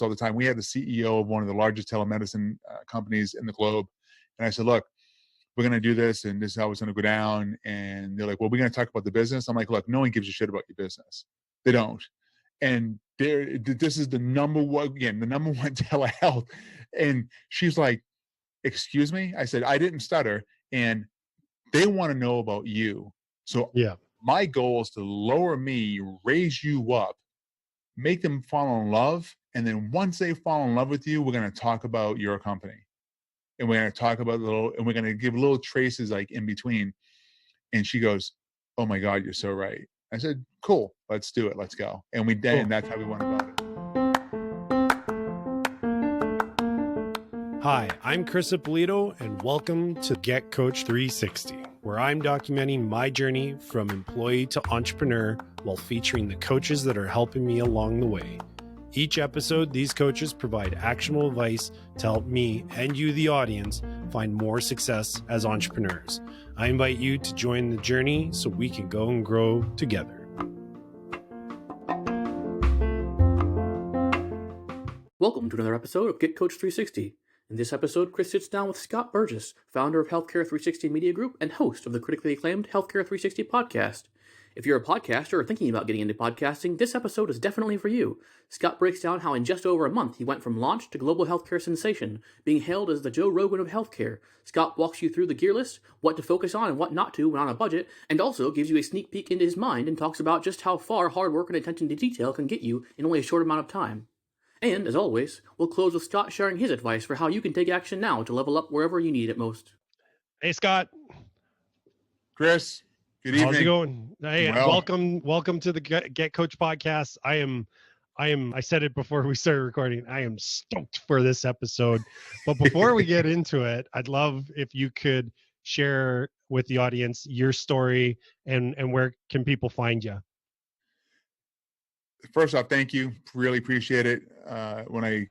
all the time. We had the CEO of one of the largest telemedicine companies in the globe. And I said, look, we're going to do this and this is how it's going to go down. And they're like, well, we're going to talk about the business. I'm like, look, no one gives a shit about your business. They don't. And this is the number one telehealth. And she's like, excuse me? I said, I didn't stutter. And they want to know about you. So my goal is to lower me, raise you up, make them fall in love. And then once they fall in love with you, we're going to talk about your company. And we're going to talk about and we're going to give little traces like in between. And she goes, oh my God, you're so right. I said, cool, let's do it. Let's go. And we did. Cool. And that's how we went about it. Hi, I'm Chris Ippolito, and welcome to Get Coach 360, where I'm documenting my journey from employee to entrepreneur while featuring the coaches that are helping me along the way. Each episode, these coaches provide actionable advice to help me and you, the audience, find more success as entrepreneurs. I invite you to join the journey so we can go and grow together. Welcome to another episode of Get Coach 360. In this episode, Chris sits down with Scott Burgess, founder of Healthcare 360 Media Group and host of the critically acclaimed Healthcare 360 podcast. If you're a podcaster or thinking about getting into podcasting, this episode is definitely for you. Scott breaks down how in just over a month he went from launch to global healthcare sensation, being hailed as the Joe Rogan of healthcare. Scott walks you through the gear list, what to focus on and what not to when on a budget, and also gives you a sneak peek into his mind and talks about just how far hard work and attention to detail can get you in only a short amount of time. And, as always, we'll close with Scott sharing his advice for how you can take action now to level up wherever you need it most. Hey, Scott. Chris. Good evening. How's it going? Hey, well. welcome to the Get Coach podcast. I said it before we started recording. I am stoked for this episode. But before we get into it, I'd love if you could share with the audience your story and where can people find you? First off, thank you. Really appreciate it. When I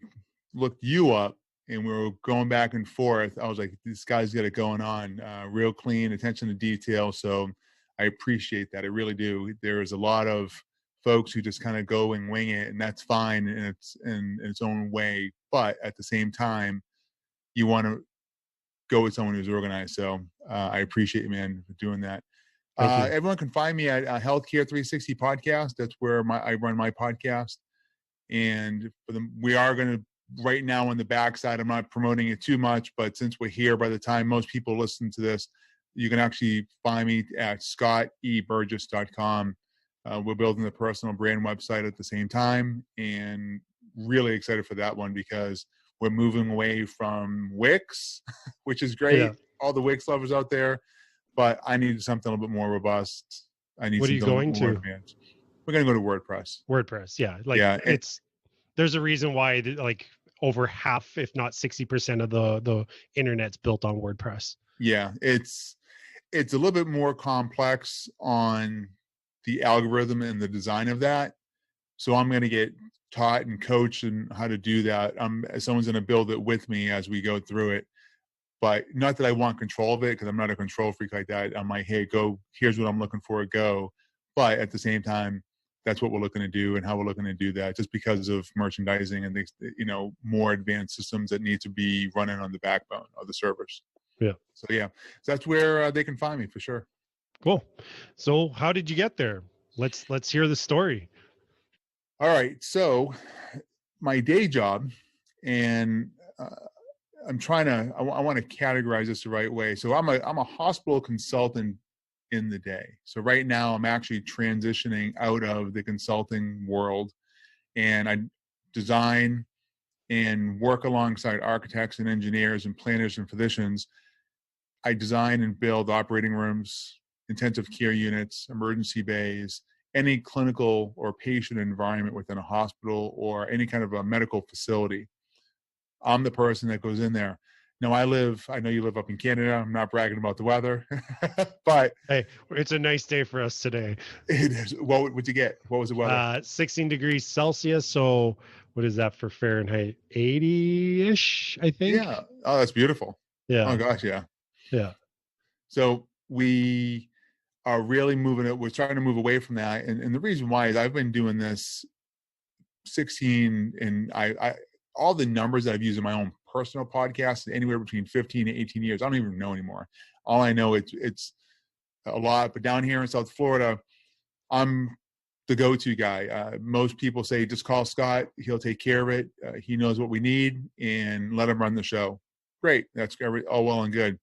looked you up and we were going back and forth, I was like, this guy's got it going on. Real clean, attention to detail. So I appreciate that. I really do. There's a lot of folks who just kind of go and wing it, and that's fine in its own way. But at the same time, you want to go with someone who's organized. So I appreciate you, man, for doing that. Everyone can find me at Healthcare 360 podcast. That's where I run my podcast. And we are going to, right now on the backside, I'm not promoting it too much, but since we're here, by the time most people listen to this, you can actually find me at scotteburgess.com. We're building the personal brand website at the same time, and really excited for that one because we're moving away from Wix, which is great. Yeah. All the Wix lovers out there, but I need something a little bit more robust. What are you going to? Advanced. We're going to go to WordPress. WordPress, yeah. There's a reason why like over half, if not 60% of the internet's built on WordPress. Yeah, it's a little bit more complex on the algorithm and the design of that. So I'm going to get taught and coached in how to do that. Someone's going to build it with me as we go through it. But not that I want control of it, because I'm not a control freak like that. I'm like, hey, go, here's what I'm looking for, go. But at the same time, that's what we're looking to do and how we're looking to do that, just because of merchandising and things, more advanced systems that need to be running on the backbone of the servers. Yeah. So that's where they can find me for sure. Cool. So how did you get there? Let's hear the story. All right. So my day job, and I want to categorize this the right way. So I'm a hospital consultant in the day. So right now I'm actually transitioning out of the consulting world, and I design and work alongside architects and engineers and planners and physicians. I design and build operating rooms, intensive care units, emergency bays, any clinical or patient environment within a hospital or any kind of a medical facility. I'm the person that goes in there. Now I know you live up in Canada. I'm not bragging about the weather, but hey, it's a nice day for us today. It is. What would you get? What was the weather? 16 degrees Celsius. So what is that for Fahrenheit? 80-ish, I think. Yeah. Oh, that's beautiful. Yeah. Oh gosh. Yeah. Yeah. So we are really moving it. We're trying to move away from that. And the reason why is I've been doing this 16, and I all the numbers that I've used in my own personal podcast, anywhere between 15 to 18 years. I don't even know anymore. All I know, it's a lot. But down here in South Florida, I'm the go-to guy. Most people say, just call Scott. He'll take care of it. He knows what we need, and let him run the show. Great. That's all well and good.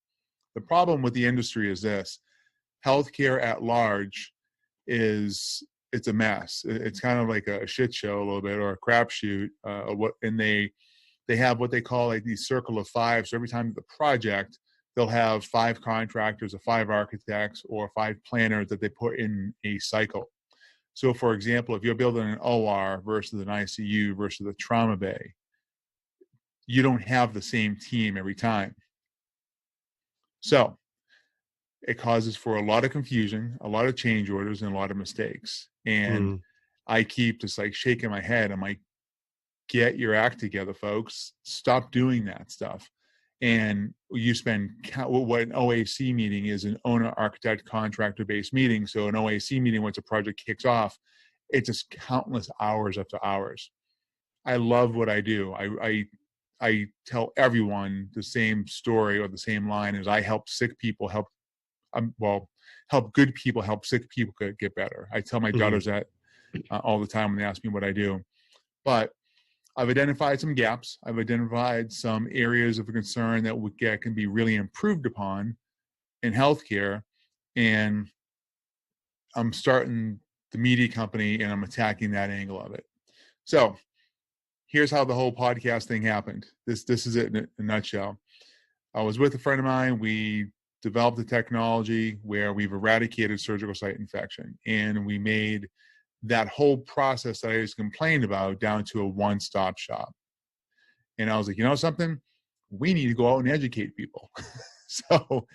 The problem with the industry is this: healthcare at large it's a mess. It's kind of like a shit show a little bit, or a crapshoot. And they have what they call like these circle of five. So every time the project, they'll have 5 contractors or 5 architects or 5 planners that they put in a cycle. So for example, if you're building an OR versus an ICU versus a trauma bay, you don't have the same team every time. So it causes for a lot of confusion, a lot of change orders, and a lot of mistakes. And I keep just like shaking my head. I'm like, get your act together, folks. Stop doing that stuff. And you spend what an OAC meeting is, an owner, architect, contractor based meeting. So an OAC meeting, once a project kicks off, it's just countless hours after hours. I love what I do. I tell everyone the same story or the same line as I help sick people help good people help sick people get better. I tell my daughters that all the time when they ask me what I do. But I've identified some gaps. I've identified some areas of concern that can be really improved upon in healthcare. And I'm starting the media company, and I'm attacking that angle of it. So here's how the whole podcast thing happened. This is it in a nutshell. I was with a friend of mine. We developed a technology where we've eradicated surgical site infection, and we made that whole process that I just complained about down to a one-stop shop. And I was like, you know something? We need to go out and educate people. So,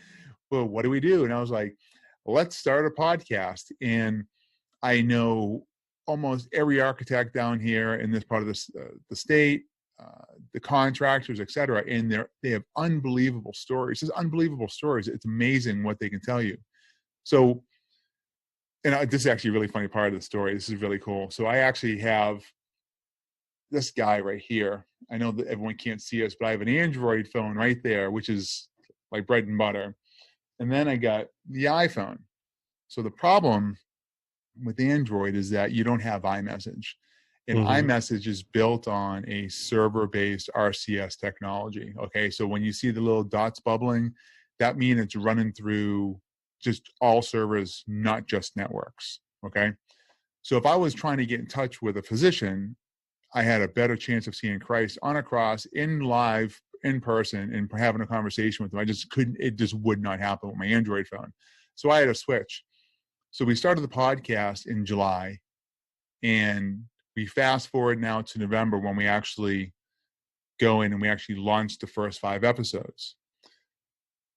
well, what do we do? And I was like, let's start a podcast. And I know almost every architect down here in this part of the state, the contractors, et cetera, and they have unbelievable stories. Just unbelievable stories. It's amazing what they can tell you. So, and this is actually a really funny part of the story. This is really cool. So I actually have this guy right here. I know that everyone can't see us, but I have an Android phone right there, which is like bread and butter. And then I got the iPhone. So the problem with Android is that you don't have iMessage. And iMessage is built on a server-based RCS technology. Okay, so when you see the little dots bubbling, that means it's running through just all servers, not just networks. Okay, so if I was trying to get in touch with a physician, I had a better chance of seeing Christ on a cross, in live, in person, and having a conversation with them. I just couldn't. It just would not happen with my Android phone. So I had to switch. So we started the podcast in July, and we fast forward now to November when we actually go in and we actually launched the first 5 episodes.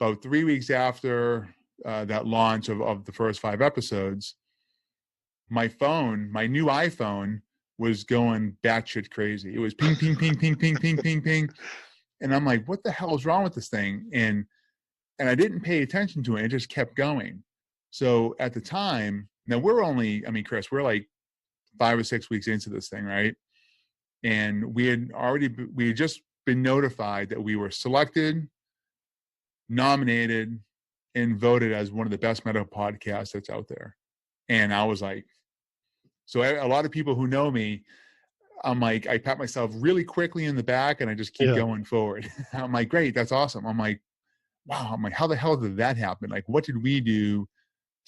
About 3 weeks after that launch of the first 5 episodes, my new iPhone was going batshit crazy. It was ping, ping, ping, ping, ping, ping, ping, ping. And I'm like, what the hell is wrong with this thing? And I didn't pay attention to it. It just kept going. So at the time, now Chris, we're like 5 or 6 weeks into this thing, right? And we had just been notified that we were selected, nominated, and voted as one of the best medical podcasts that's out there. And I was like, so a lot of people who know me, I'm like, I pat myself really quickly in the back and I just keep going forward. I'm like, great, that's awesome. I'm like, wow. I'm like, how the hell did that happen? Like, what did we do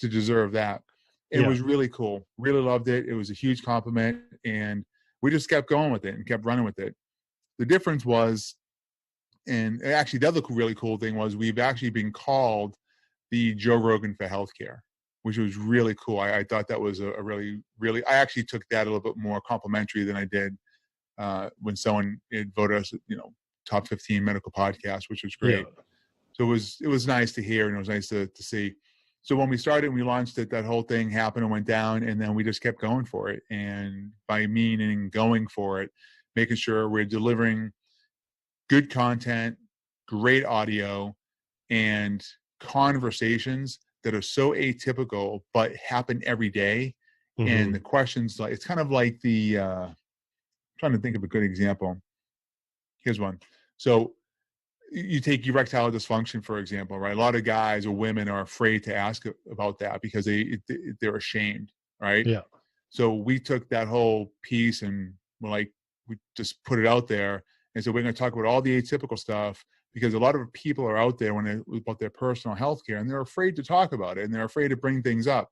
to deserve that? It was really cool. Really loved it. It was a huge compliment. And we just kept going with it and kept running with it. The difference was, and actually the other really cool thing was, we've actually been called the Joe Rogan for healthcare, which was really cool. I thought that was a really, really, I actually took that a little bit more complimentary than I did when someone had voted us, top 15 medical podcast, which was great. Yeah. So it was nice to hear, and it was nice to see. So when we started and we launched it, that whole thing happened and went down, and then we just kept going for it. And by meaning going for it, making sure we're delivering good content, great audio, and conversations that are so atypical but happen every day. And the questions, like, it's kind of like the trying to think of a good example. Here's one. So you take erectile dysfunction, for example, right? A lot of guys or women are afraid to ask about that because they're ashamed, right? Yeah. So we took that whole piece and we're like, we just put it out there. And so we're going to talk about all the atypical stuff because a lot of people are out there when they about their personal health care and they're afraid to talk about it and they're afraid to bring things up.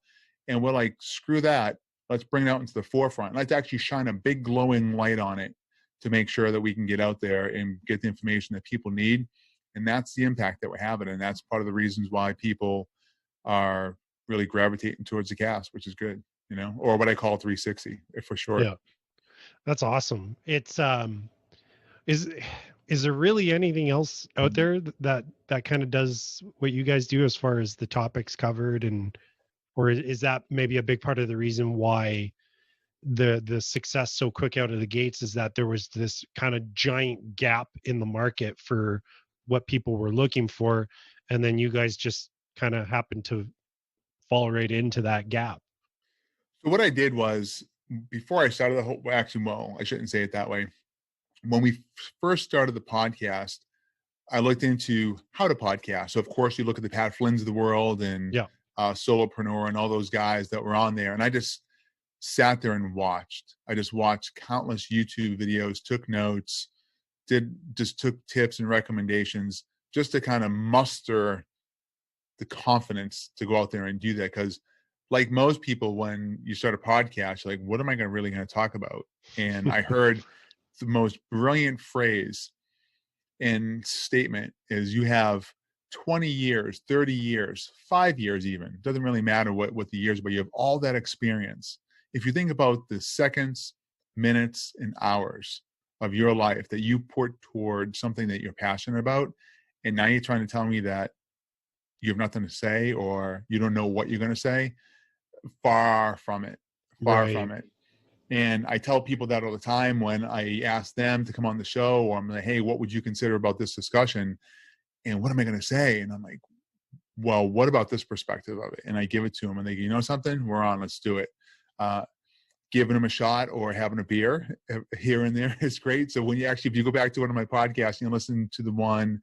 And we're like, screw that. Let's bring it out into the forefront. Let's actually shine a big glowing light on it to make sure that we can get out there and get the information that people need. And that's the impact that we're having. And that's part of the reasons why people are really gravitating towards the cast, which is good, or what I call 360 for short. Yeah. That's awesome. It's is is there really anything else out there that kind of does what you guys do as far as the topics covered, and or is that maybe a big part of the reason why the success so quick out of the gates is that there was this kind of giant gap in the market for what people were looking for, and then you guys just kind of happened to fall right into that gap? So what I did was before I started the whole, actually, well, I shouldn't say it that way. When we first started the podcast, I looked into how to podcast. So of course you look at the Pat Flynn's of the world and Yeah. Solopreneur and all those guys that were on there. And I just sat there and watched. I just watched countless YouTube videos, took notes, took tips and recommendations just to kind of muster the confidence to go out there and do that. Because like most people, when you start a podcast, you're like, what am I really going to talk about? And I heard the most brilliant phrase and statement is you have 20 years, 30 years, 5 years even. Doesn't really matter what the years, but you have all that experience. If you think about the seconds, minutes, and hours of your life that you put toward something that you're passionate about, and now you're trying to tell me that you have nothing to say or you don't know what you're going to say, far from it. And I tell people that all the time when I ask them to come on the show, or I'm like, hey, what would you consider about this discussion? And what am I going to say? And I'm like, well, what about this perspective of it? And I give it to them and they go, you know something? We're on, let's do it. Giving them a shot or having a beer here and there is great. So when if you go back to one of my podcasts, you listen to the one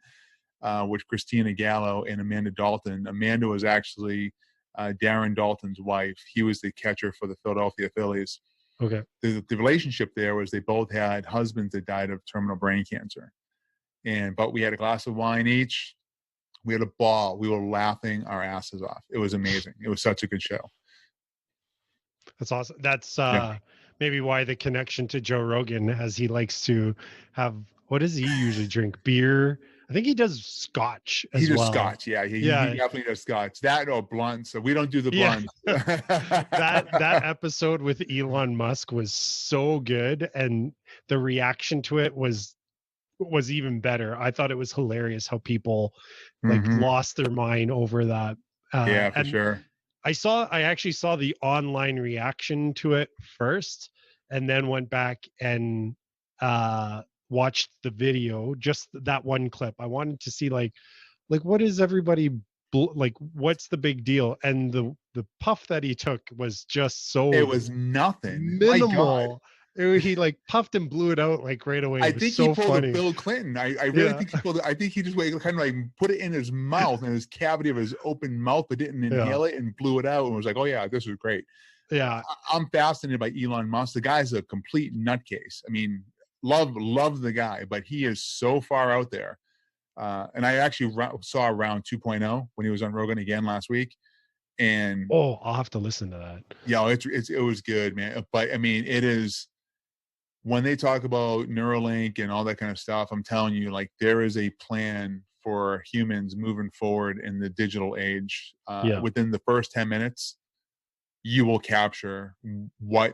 with Christina Gallo and Amanda Dalton. Amanda was actually Darren Dalton's wife. He was the catcher for the Philadelphia Phillies. Okay. The relationship there was they both had husbands that died of terminal brain cancer. But we had a glass of wine each. We had a ball. We were laughing our asses off. It was amazing. It was such a good show. That's awesome. That's maybe why the connection to Joe Rogan, as he likes to have, what does he usually drink? Beer. I think he does scotch as well. He does scotch. Yeah. He definitely does scotch. That or blunt. So we don't do the blunt. that episode with Elon Musk was so good. And the reaction to it was even better. I thought it was hilarious how people lost their mind over that. Yeah, for sure. I actually saw the online reaction to it first, and then went back and watched the video, just that one clip. I wanted to see like what is everybody what's the big deal? And the puff that he took was just so, it was nothing, minimal. He puffed and blew it out right away. I think he pulled a Bill Clinton. I really think he pulled it. I think he just kind of put it in his mouth, in his cavity of his open mouth, but didn't inhale it and blew it out and was like, oh yeah, this was great. Yeah. I'm fascinated by Elon Musk. The guy's a complete nutcase. I mean, love the guy, but he is so far out there. And I actually saw Round 2.0 when he was on Rogan again last week. And I'll have to listen to that. Yeah, it was good, man. But I mean, it is, when they talk about Neuralink and all that kind of stuff, I'm telling you, there is a plan for humans moving forward in the digital age. Within the first 10 minutes, you will capture what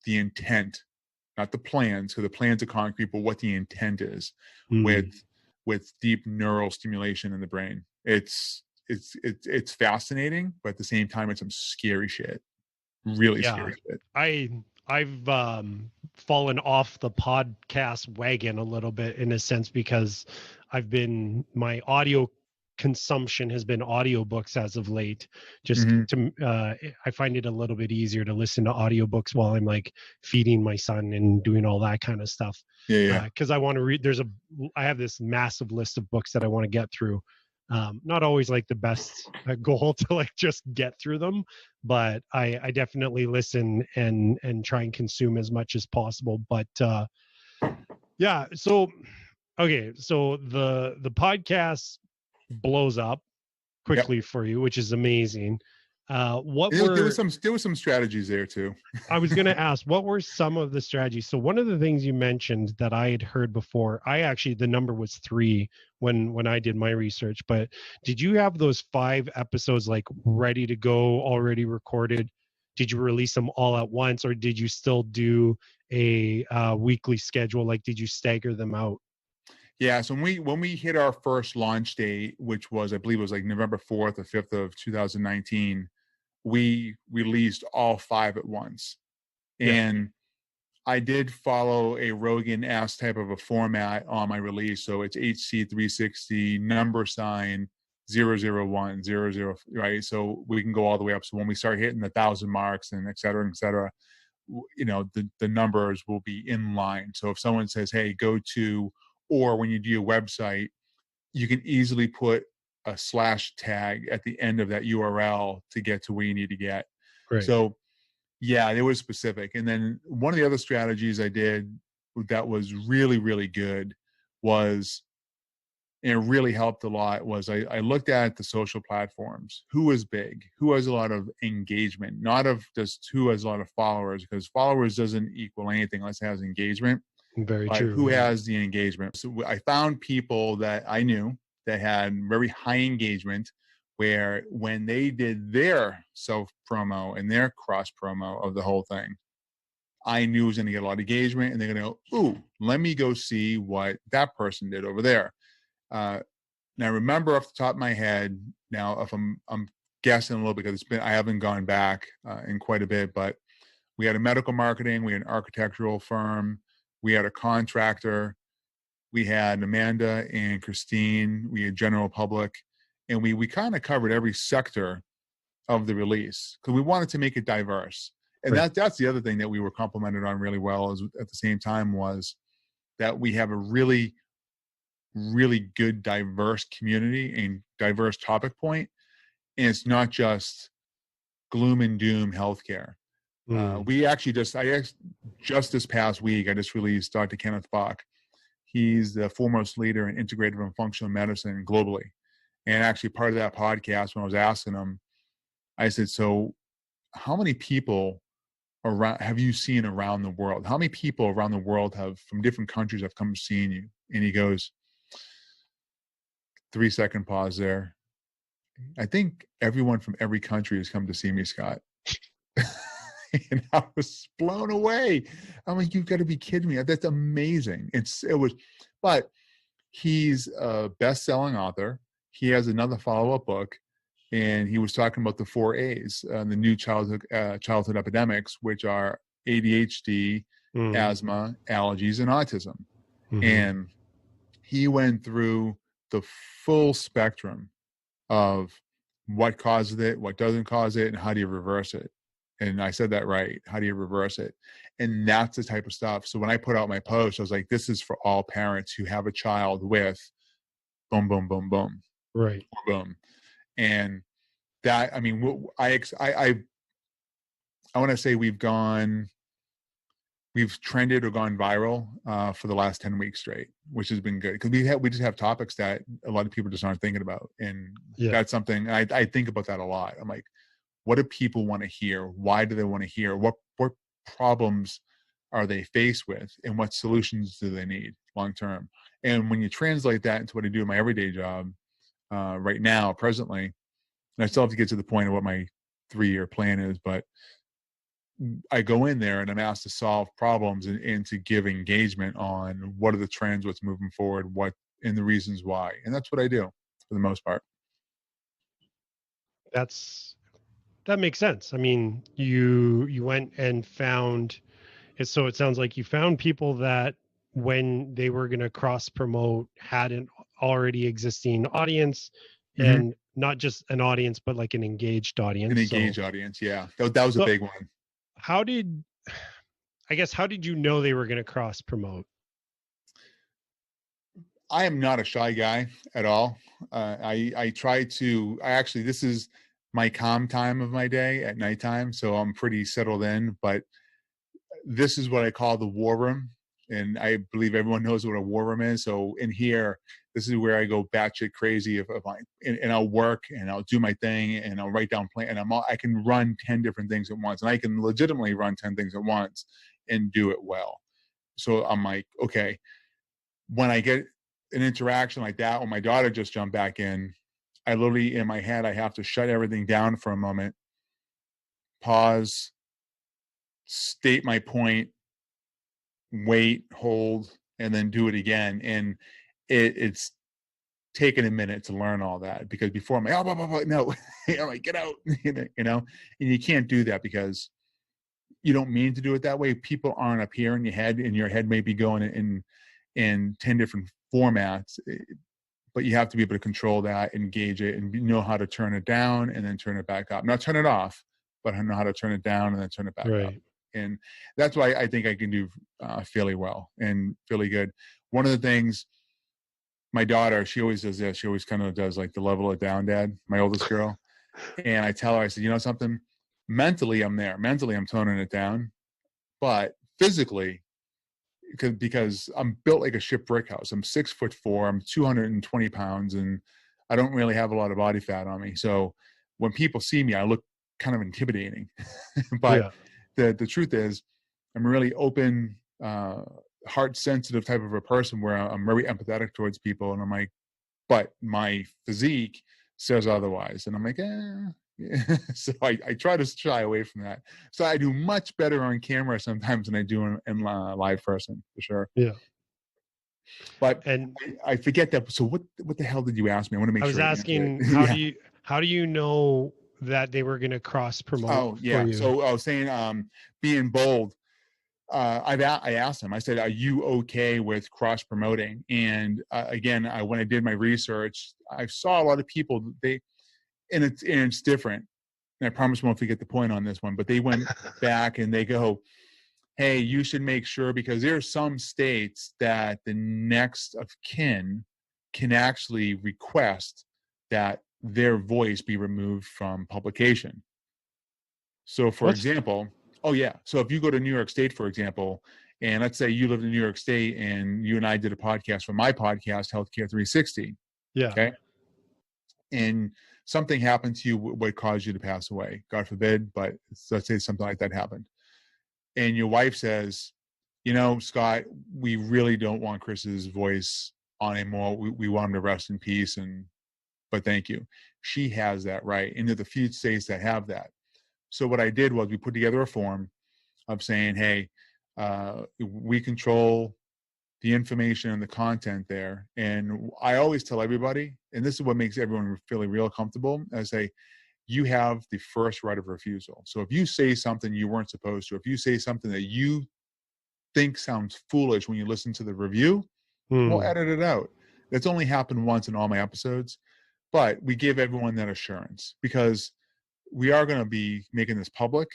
the intent, not the plans, because the plans are concrete, but what the intent is with deep neural stimulation in the brain. It's fascinating, but at the same time, it's some scary shit. Really scary shit. I've fallen off the podcast wagon a little bit in a sense because my audio consumption has been audiobooks as of late. Just Mhm. I find it a little bit easier to listen to audiobooks while I'm like feeding my son and doing all that kind of stuff. Yeah, yeah. Because I want to read. I have this massive list of books that I want to get through. Not always like the best goal to like just get through them, but I definitely listen and try and consume as much as possible. But yeah, so okay, so the podcast blows up Yep. quickly for you, which is amazing. What There was were some strategies there too. I was going to ask, what were some of the strategies? So one of the things you mentioned that I had heard before, the number was 3 when I did my research, but did you have those 5 episodes like ready to go, already recorded? Did you release them all at once, or did you still do a weekly schedule? Like, did you stagger them out? Yeah, so when we hit our first launch date, which was, I believe it was like November 4th or 5th of 2019, we released all 5 at once. Yeah, And I did follow a Rogan-esque type of a format on my release. So it's HC360 $001 right? So we can go all the way up. So when we start hitting the 1,000 marks and et cetera, the numbers will be in line. So if someone says, hey, go to, or when you do your website, you can easily put a / tag at the end of that URL to get to where you need to get. great. So yeah, it was specific. And then one of the other strategies I did that was really, really good was, and it really helped a lot, was I looked at the social platforms. Who is big? Who has a lot of engagement? Not of just who has a lot of followers, because followers doesn't equal anything unless it has engagement. Very But true. who Yeah. has the engagement? So I found people that I knew that had very high engagement, where when they did their self promo and their cross promo of the whole thing, I knew it was going to get a lot of engagement, and they're going to go, ooh, let me go see what that person did over there. Now, remember off the top of my head, now if I'm guessing a little bit, because I haven't gone back in quite a bit, but we had a medical marketing, we had an architectural firm, we had a contractor, we had Amanda and Christine, we had general public, and we kind of covered every sector of the release because we wanted to make it diverse. And Right. that's the other thing that we were complimented on really well, is at the same time, was that we have a really, really good diverse community and diverse topic point. And it's not just gloom and doom healthcare. We actually just this past week, I just released Dr. Kenneth Bach. He's the foremost leader in integrative and functional medicine globally. And actually part of that podcast, when I was asking him, I said, so how many people around have you seen around the world? How many people around the world from different countries have come seeing you? And he goes, 3-second pause there. I think everyone from every country has come to see me, Scott. And I was blown away. I'm like, you've got to be kidding me. That's amazing. But he's a best-selling author. He has another follow-up book, and he was talking about the 4 A's, the new childhood epidemics, which are ADHD, asthma, allergies, and autism. Mhm. And he went through the full spectrum of what causes it, what doesn't cause it, and how do you reverse it. And I said that right. How do you reverse it? And that's the type of stuff. So when I put out my post, I was like, this is for all parents who have a child with boom, boom, boom, boom, Right. boom. And that, I mean, I want to say we've trended or gone viral for the last 10 weeks straight, which has been good, because we just have topics that a lot of people just aren't thinking about. And that's something I think about that a lot. I'm like, what do people want to hear? Why do they want to hear? What problems are they faced with, and what solutions do they need long term? And when you translate that into what I do in my everyday job right now, presently, and I still have to get to the point of what my 3-year plan is, but I go in there and I'm asked to solve problems and to give engagement on what are the trends, what's moving forward, and the reasons why. And that's what I do for the most part. That makes sense. I mean, you went and found it. So it sounds like you found people that when they were going to cross promote had an already existing audience, and not just an audience, but like an engaged audience. An engaged audience. Yeah. That was a big one. How did you know they were going to cross promote? I am not a shy guy at all. This is my calm time of my day at nighttime. So I'm pretty settled in, but this is what I call the war room. And I believe everyone knows what a war room is. So in here, this is where I go batshit crazy and I'll work and I'll do my thing and I'll write down plan and I can run 10 different things at once, and I can legitimately run 10 things at once and do it well. So I'm like, okay, when I get an interaction like that, when my daughter just jumped back in, I literally in my head, I have to shut everything down for a moment, pause, state my point, wait, hold, and then do it again. And it's taken a minute to learn all that, because before I'm like, oh, blah, blah, blah, no, I'm like, get out, and you can't do that because you don't mean to do it that way. People aren't up here in your head, and your head may be going in 10 different formats, but you have to be able to control that, engage it, and know how to turn it down and then turn it back up. Not turn it off, but know how to turn it down and then turn it back up. And that's why I think I can do fairly well and fairly good. One of the things, my daughter, she always does this. She always kind of does like the level it down, dad, my oldest girl. And I tell her, I said, you know something? Mentally, I'm there. Mentally, I'm toning it down. But physically, because I'm built like a ship brick house. I'm 6'4", I'm 220 pounds, and I don't really have a lot of body fat on me. So when people see me, I look kind of intimidating. But the truth is, I'm a really open, heart sensitive type of a person where I'm very empathetic towards people. And I'm like, but my physique says otherwise. And I'm like, so I try to shy away from that. So I do much better on camera sometimes than I do in live person, for sure. Yeah. But I forget that. So what the hell did you ask me? I want to make sure. I was asking, how do you know that they were going to cross promote? Oh, yeah. For you? So I was saying, being bold. I asked him, I said, are you okay with cross promoting? And again, when I did my research, I saw a lot of people, and it's different. And I promise we won't forget the point on this one, but they went back and they go, hey, you should make sure, because there are some states that the next of kin can actually request that their voice be removed from publication. So for example, so if you go to New York State, for example, and let's say you live in New York State and you and I did a podcast for my podcast, Healthcare 360. Yeah. Okay. And something happened to you, what caused you to pass away, God forbid, but let's say something like that happened. And your wife says, Scott, we really don't want Chris's voice on anymore. We want him to rest in peace, but thank you. She has that right. And there's a few states that have that. So what I did was we put together a form of saying, hey, we control the information and the content there. And I always tell everybody, and this is what makes everyone feel real comfortable, I say, you have the first right of refusal. So if you say something you weren't supposed to, if you say something that you think sounds foolish when you listen to the review, we'll edit it out. That's only happened once in all my episodes, but we give everyone that assurance, because we are going to be making this public.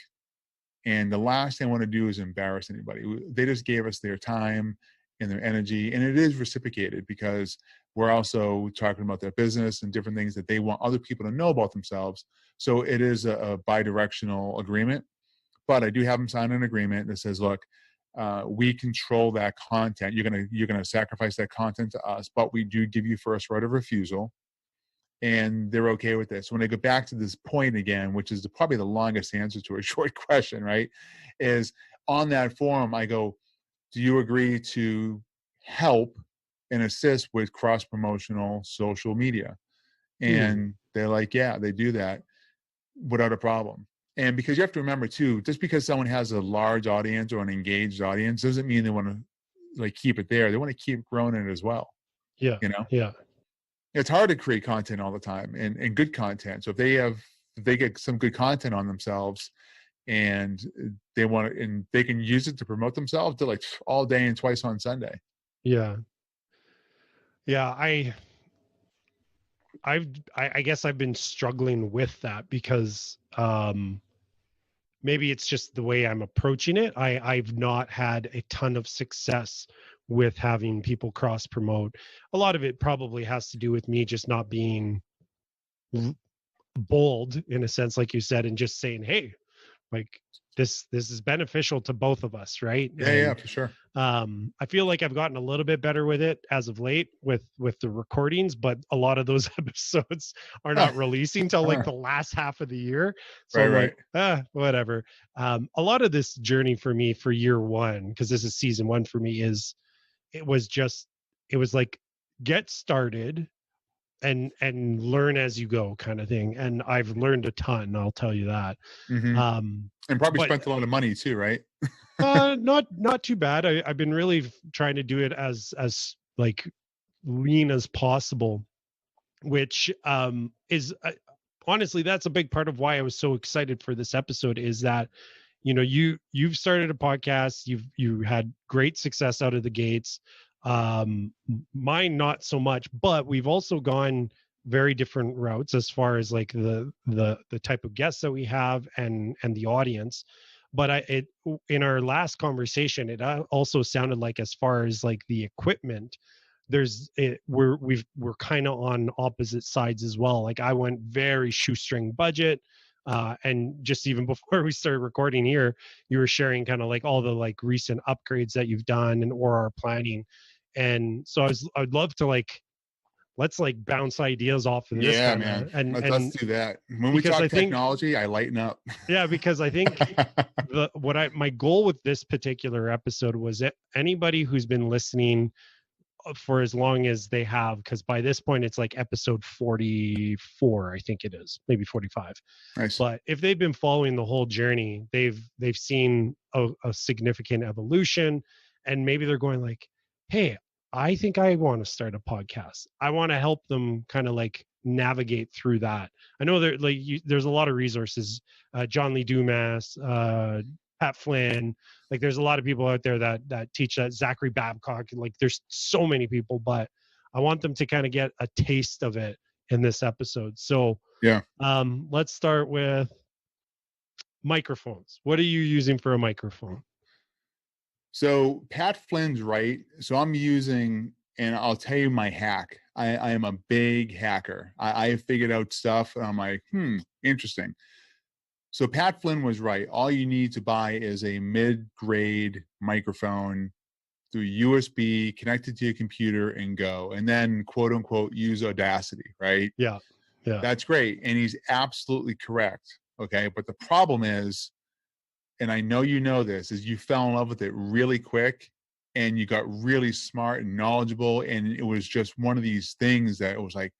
And the last thing I want to do is embarrass anybody. They just gave us their time and their energy, and it is reciprocated, because we're also talking about their business and different things that they want other people to know about themselves. So it is a bi-directional agreement, but I do have them sign an agreement that says, look, we control that content. You're gonna sacrifice that content to us, but we do give you first right of refusal. And they're okay with this. When I go back to this point again, which is probably the longest answer to a short question, right? Is on that forum, I go, do you agree to help and assist with cross-promotional social media? And they're like, yeah, they do that without a problem. And because you have to remember too, just because someone has a large audience or an engaged audience doesn't mean they want to keep it there. They want to keep growing it as well. Yeah. Yeah. It's hard to create content all the time and good content. So if they get some good content on themselves and they want to, and they can use it to promote themselves, they're like all day and twice on Sunday. Yeah. Yeah. I guess I've been struggling with that because maybe it's just the way I'm approaching it. I've not had a ton of success with having people cross promote. A lot of it probably has to do with me just not being bold in a sense, like you said, and just saying, hey, like this is beneficial to both of us, right? Yeah, And for sure. I feel like I've gotten a little bit better with it as of late with the recordings, but a lot of those episodes are not releasing till like the last half of the year. So I'm like, whatever. A lot of this journey for me for year one, because this is season one for me, is it was like get started and learn as you go kind of thing. And I've learned a ton, I'll tell you that. Mm-hmm. Um, And probably but spent a lot of money too, right? not too bad. I've been really trying to do it as like lean as possible, which is honestly, that's a big part of why I was so excited for this episode, is that you've started a podcast, you had great success out of the gates. Mine not so much, but we've also gone very different routes as far as like the type of guests that we have and the audience. But in our last conversation, it also sounded like, as far as like the equipment, we're kind of on opposite sides as well. Like I went very shoestring budget, and just even before we started recording here, you were sharing kind of like all the like recent upgrades that you've done and or are planning. And so I'd love to like, let's like bounce ideas off of this Yeah, kind man. of, and Let's do that. When we because talk I think, technology, I lighten up. yeah, because I think my goal with this particular episode was that anybody who's been listening for as long as they have, because by this point it's like episode 44, I think it is, maybe 45. Nice. But if they've been following the whole journey, they've seen a significant evolution, and maybe they're going like, hey, I think I want to start a podcast. I want to help them kind of like navigate through that. I know there's a lot of resources. John Lee Dumas, Pat Flynn, like there's a lot of people out there that teach that. Zachary Babcock, like there's so many people, but I want them to kind of get a taste of it in this episode. So yeah, let's start with microphones. What are you using for a microphone? so Pat Flynn's right. So I'm using, and I'll tell you my hack. I am a big hacker. I figured out stuff, and I'm like, interesting. So Pat Flynn was right. All you need to buy is a mid-grade microphone through USB, connected to your computer, and go. And then, quote unquote, use Audacity, right? Yeah. That's great. And he's absolutely correct. Okay. But the problem is, and I know you know this, is you fell in love with it really quick and you got really smart and knowledgeable. And it was just one of these things that it was like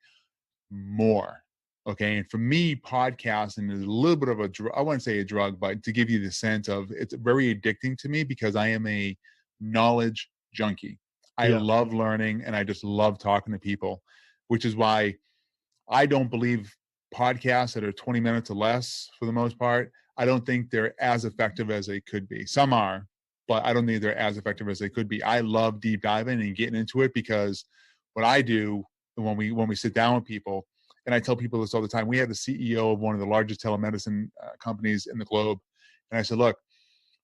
more. Okay. And for me, podcasting is a little bit of a drug. I wouldn't say a drug, but to give you the sense of, it's very addicting to me because I am a knowledge junkie. I love learning and I just love talking to people, which is why I don't believe podcasts that are 20 minutes or less, for the most part, I don't think they're as effective as they could be. Some are, but I don't think they're as effective as they could be. I love deep diving and getting into it because what I do when we sit down with people, and I tell people this all the time, we had the CEO of one of the largest telemedicine companies in the globe. And I said, look,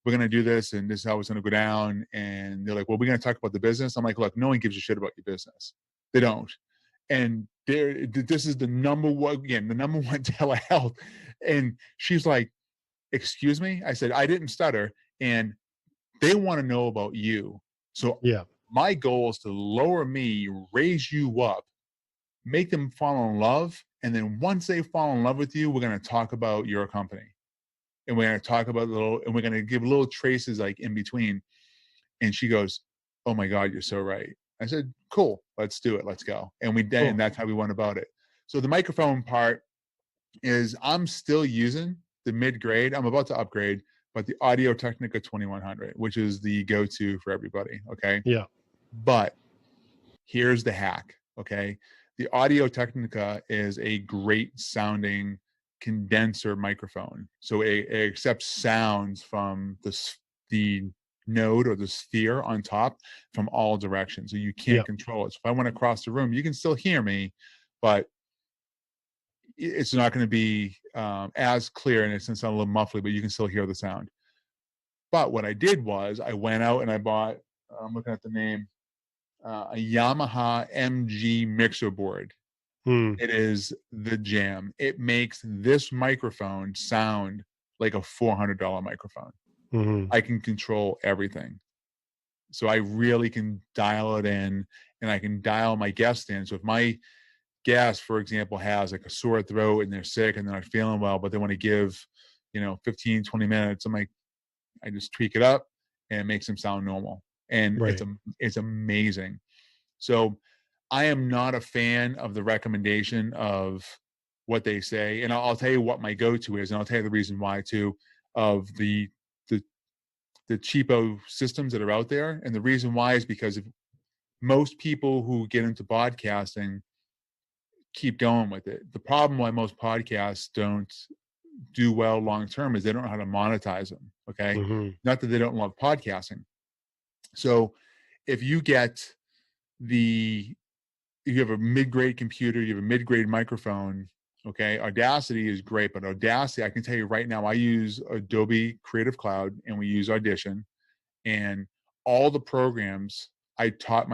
we're going to do this and this is how it's going to go down. And they're like, well, we're going to talk about the business. I'm like, look, no one gives a shit about your business. They don't. And this is the number one telehealth. And she's like, excuse me? I said, I didn't stutter. And they want to know about you. So my goal is to lower me, raise you up, make them fall in love. And then once they fall in love with you, we're going to talk about your company. And we're going to talk about and we're going to give little traces like in between. And she goes, oh my God, you're so right. I said, cool, let's do it. Let's go. And we did. Cool. And that's how we went about it. So the microphone part is I'm still using the mid-grade. I'm about to upgrade, but the Audio Technica 2100, which is the go-to for everybody. Okay. Yeah. But here's the hack. Okay. The Audio Technica is a great sounding condenser microphone. So it accepts sounds from the node or the sphere on top from all directions. So you can't control it. So if I went across the room, you can still hear me, but it's not going to be as clear, and it's going to sound a little muffly, but you can still hear the sound. But what I did was I went out and I bought, I'm looking at the name, a Yamaha MG mixer board. It is the jam. It makes this microphone sound like a $400 microphone. I can control everything. So I really can dial it in, and I can dial my guest in. So if my guest, for example, has like a sore throat and they're sick and they're not feeling well, but they want to give, 15, 20 minutes, I just tweak it up and it makes them sound normal. And it's amazing. So I am not a fan of the recommendation of what they say. And I'll tell you what my go-to is, and I'll tell you the reason why too, of the cheapo systems that are out there. And the reason why is because if most people who get into podcasting keep going with it. The problem why most podcasts don't do well long-term is they don't know how to monetize them. Okay. Not that they don't love podcasting. So if you have a mid-grade computer, you have a mid-grade microphone, okay, Audacity is great, but Audacity, I can tell you right now, I use Adobe Creative Cloud and we use Audition, and all the programs I taught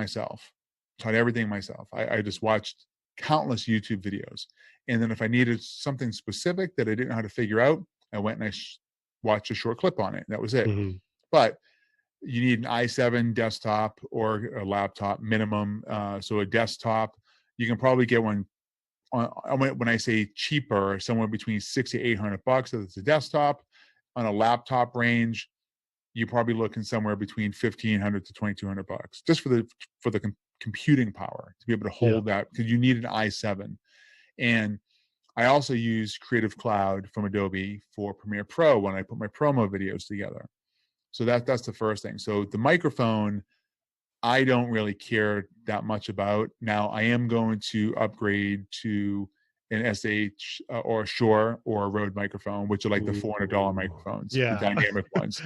everything myself. I just watched countless YouTube videos. And then if I needed something specific that I didn't know how to figure out, I went and I watched a short clip on it. That was it. But you need an i7 desktop or a laptop minimum. So a desktop, you can probably get one when I say cheaper, somewhere between $600 to $800. So it's a desktop. On a laptop range, you're probably looking somewhere between $1,500 to $2,200 just for the computing power to be able to hold that, because you need an i7. And I also use Creative Cloud from Adobe for Premiere Pro when I put my promo videos together. So that's the first thing. So the microphone, I don't really care that much about. Now I am going to upgrade to an SH or a Shure or a Rode microphone, which are like the $400 microphones, the dynamic ones.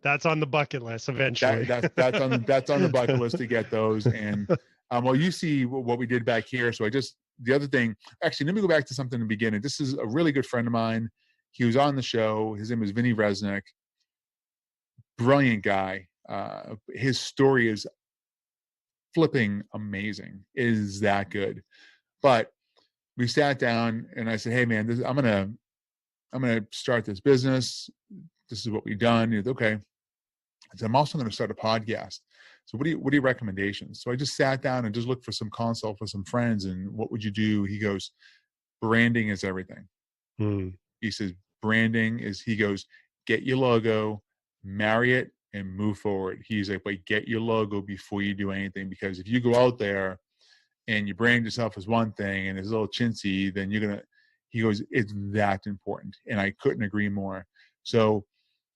That's on the bucket list eventually. That's on the bucket list to get those. And well, you see what we did back here. So the other thing, actually, let me go back to something in the beginning. This is a really good friend of mine. He was on the show. His name is Vinny Resnick. Brilliant guy. His story is flipping amazing. It is that good. But we sat down and I said, hey man, I'm gonna start this business. This is what we've done. He said, okay. I said, I'm also gonna start a podcast. So what are your recommendations? So I just sat down and just looked for some consult for some friends, and what would you do? He goes, branding is everything. He says, he goes, get your logo, marry it, and move forward. He's like, but get your logo before you do anything, because if you go out there and you brand yourself as one thing and it's a little chintzy, then he goes, it's that important. And I couldn't agree more. So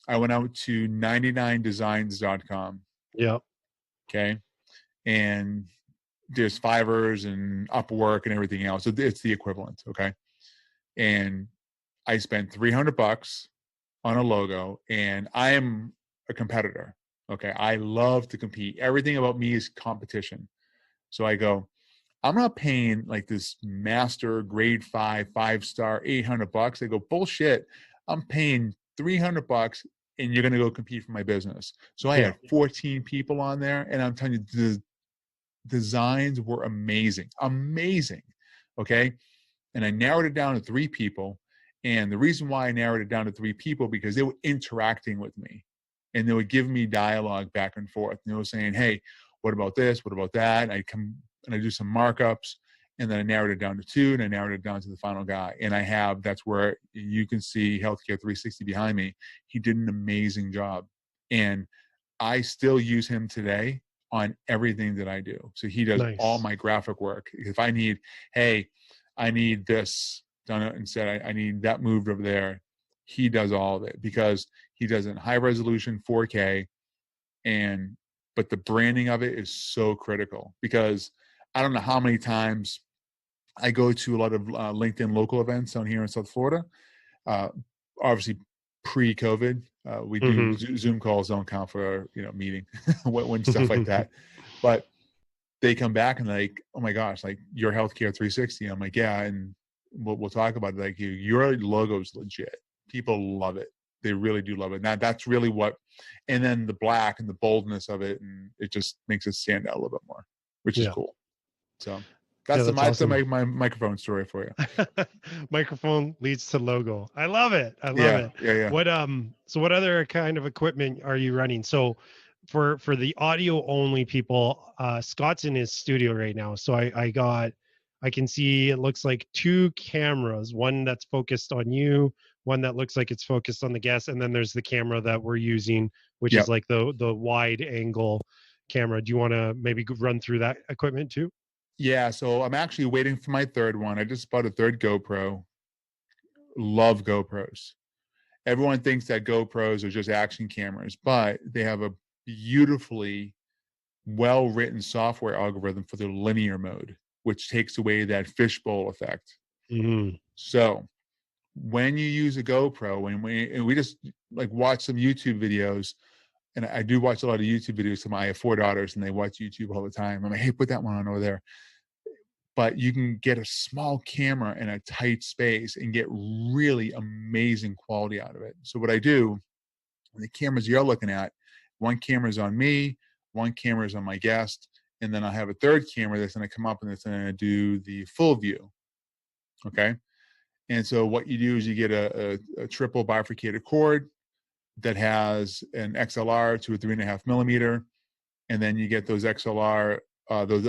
I went out to 99designs.com. Yep. Okay. And there's Fivers and Upwork and everything else. So it's the equivalent. Okay. And I spent $300 on a logo, and I am a competitor. Okay. I love to compete. Everything about me is competition. So I go, I'm not paying like this master grade 5-star, $800. I go, bullshit. I'm paying $300 and you're going to go compete for my business. So I had 14 people on there, and I'm telling you, the designs were amazing. Okay. And I narrowed it down to 3 people. And the reason why I narrowed it down to 3 people, because they were interacting with me and they would give me dialogue back and forth. And they were saying, hey, what about this? What about that? And I come and I do some markups, and then I narrowed it down to 2, and I narrowed it down to the final guy. And that's where you can see Healthcare 360 behind me. He did an amazing job. And I still use him today on everything that I do. So he does all my graphic work. If I need, hey, I need this done instead, I need that moved over there, he does all of it, because he does it in high resolution 4K. But the branding of it is so critical, because I don't know how many times I go to a lot of LinkedIn local events down here in South Florida. Obviously, pre-COVID, we do Zoom calls don't count for meeting when stuff like that. But they come back and like, oh my gosh, like your Healthcare 360. I'm like, yeah, and we'll talk about it. Like your logo's legit. People love it. They really do love it. Now that's really what, and then the black and the boldness of it, and it just makes it stand out a little bit more, which is cool. So that's awesome. my microphone story for you. Microphone leads to logo. I love it. I love it. Yeah. What so what other kind of equipment are you running? So for the audio only people, Scott's in his studio right now. So I can see it looks like 2 cameras, one that's focused on you, one that looks like it's focused on the guest, and then there's the camera that we're using, which is like the wide angle camera. Do you want to maybe run through that equipment too? Yeah, so I'm actually waiting for my third one. I just bought a third GoPro. Love GoPros. Everyone thinks that GoPros are just action cameras, but they have a beautifully well-written software algorithm for the linear mode, which takes away that fishbowl effect. Mm-hmm. So when you use a GoPro, and we just like watch some YouTube videos, and I do watch a lot of YouTube videos. I have 4 daughters, and they watch YouTube all the time. I'm like, hey, put that one on over there. But you can get a small camera in a tight space and get really amazing quality out of it. So what I do, the cameras you're looking at, one camera is on me, one camera is on my guest, and then I have a third camera that's going to come up and it's going to do the full view. Okay. And so what you do is you get a triple bifurcated cord that has an XLR to a 3.5 millimeter, and then you get those XLR, those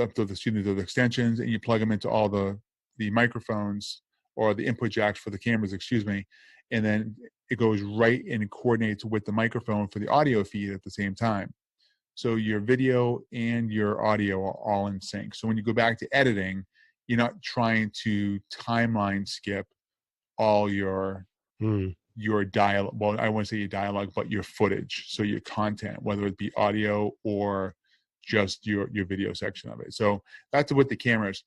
extensions, and you plug them into all the microphones or the input jacks for the cameras, and then it goes right and it coordinates with the microphone for the audio feed at the same time. So your video and your audio are all in sync. So when you go back to editing, you're not trying to timeline skip all your dialogue. Well, I wouldn't say your dialogue, but your footage. So your content, whether it be audio or just your video section of it. So that's with the cameras,